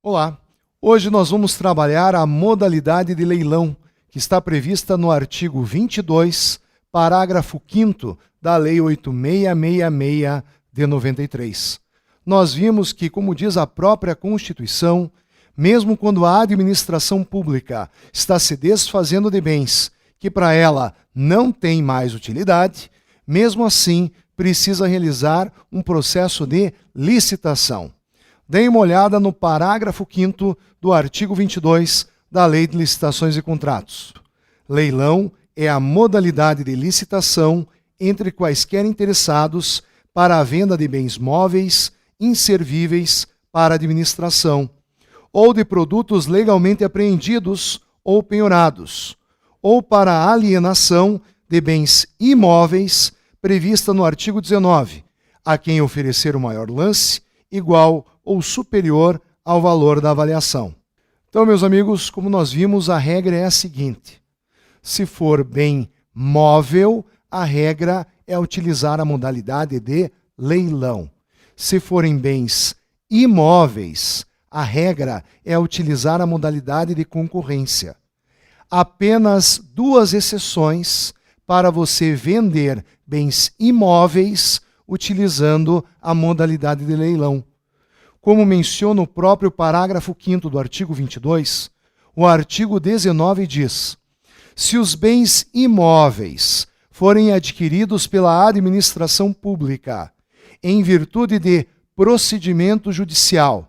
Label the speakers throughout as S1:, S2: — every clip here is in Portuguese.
S1: Olá, hoje nós vamos trabalhar a modalidade de leilão, que está prevista no artigo 22, parágrafo 5º da Lei 8666 de 93. Nós vimos que, como diz a própria Constituição, mesmo quando a administração pública está se desfazendo de bens que para ela não tem mais utilidade, mesmo assim precisa realizar um processo de licitação. Dê uma olhada no parágrafo 5º do artigo 22 da Lei de Licitações e Contratos. Leilão é a modalidade de licitação entre quaisquer interessados para a venda de bens móveis, inservíveis para administração, ou de produtos legalmente apreendidos ou penhorados, ou para a alienação de bens imóveis prevista no artigo 19, a quem oferecer o maior lance, igual ou superior ao valor da avaliação. Então, meus amigos, como nós vimos, a regra é a seguinte: se for bem móvel, a regra é utilizar a modalidade de leilão. Se forem bens imóveis, a regra é utilizar a modalidade de concorrência. Apenas duas exceções para você vender bens imóveis utilizando a modalidade de leilão. Como menciona o próprio parágrafo 5º do artigo 22, o artigo 19 diz: se os bens imóveis forem adquiridos pela administração pública em virtude de procedimento judicial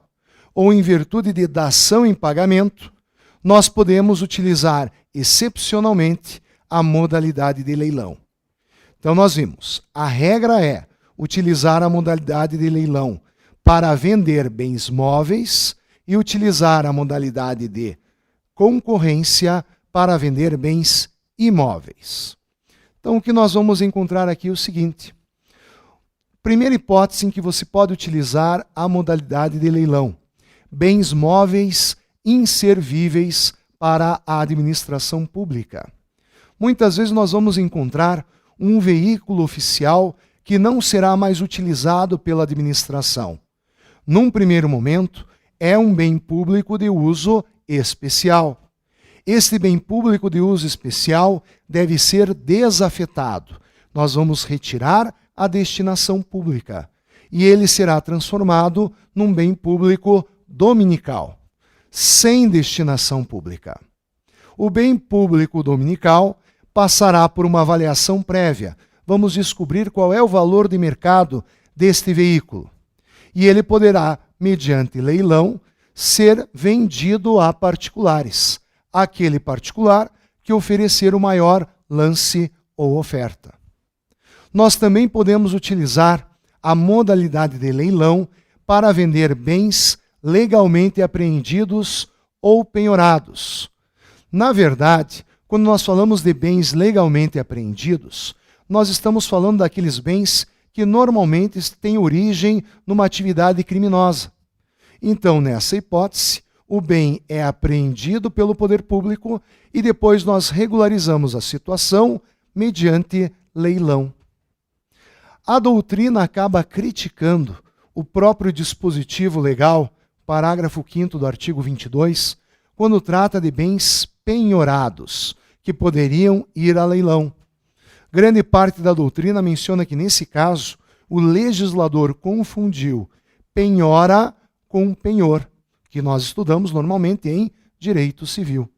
S1: ou em virtude de dação em pagamento, nós podemos utilizar excepcionalmente a modalidade de leilão. Então nós vimos, a regra é utilizar a modalidade de leilão para vender bens móveis e utilizar a modalidade de concorrência para vender bens imóveis. Então, o que nós vamos encontrar aqui é o seguinte: primeira hipótese em que você pode utilizar a modalidade de leilão: bens móveis inservíveis para a administração pública. Muitas vezes nós vamos encontrar um veículo oficial que não será mais utilizado pela administração. Num primeiro momento, é um bem público de uso especial. Este bem público de uso especial deve ser desafetado. Nós vamos retirar a destinação pública e ele será transformado num bem público dominical, sem destinação pública. O bem público dominical passará por uma avaliação prévia. Vamos descobrir qual é o valor de mercado deste veículo. E ele poderá, mediante leilão, ser vendido a particulares, aquele particular que oferecer o maior lance ou oferta. Nós também podemos utilizar a modalidade de leilão para vender bens legalmente apreendidos ou penhorados. Na verdade, quando nós falamos de bens legalmente apreendidos, nós estamos falando daqueles bens que normalmente têm origem numa atividade criminosa. Então, nessa hipótese, o bem é apreendido pelo poder público e depois nós regularizamos a situação mediante leilão. A doutrina acaba criticando o próprio dispositivo legal, parágrafo 5º do artigo 22, quando trata de bens penhorados, que poderiam ir a leilão. Grande parte da doutrina menciona que, nesse caso, o legislador confundiu penhora com penhor, que nós estudamos normalmente em direito civil.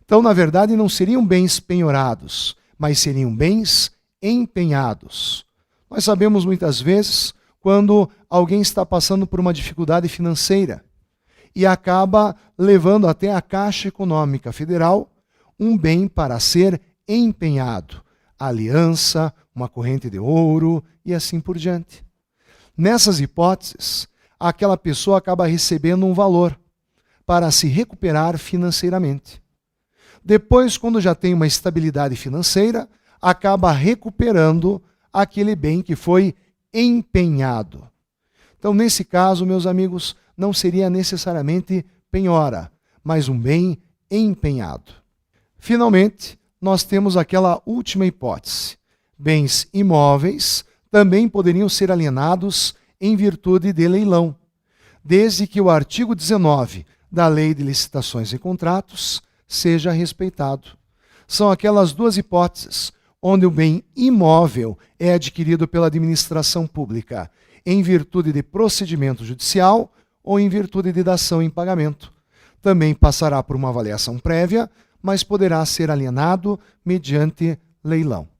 S1: Então, na verdade, não seriam bens penhorados, mas seriam bens empenhados. Nós sabemos muitas vezes quando alguém está passando por uma dificuldade financeira e acaba levando até a Caixa Econômica Federal um bem para ser empenhado. Aliança, uma corrente de ouro e assim por diante. Nessas hipóteses, aquela pessoa acaba recebendo um valor para se recuperar financeiramente. Depois, quando já tem uma estabilidade financeira, acaba recuperando aquele bem que foi empenhado. Então, nesse caso, meus amigos, não seria necessariamente penhora, mas um bem empenhado. Finalmente, nós temos aquela última hipótese. Bens imóveis também poderiam ser alienados em virtude de leilão. desde que o artigo 19 da Lei de Licitações e Contratos seja respeitado. São aquelas duas hipóteses onde o bem imóvel é adquirido pela administração pública, em virtude de procedimento judicial ou em virtude de dação em pagamento. Também passará por uma avaliação prévia, mas poderá ser alienado mediante leilão.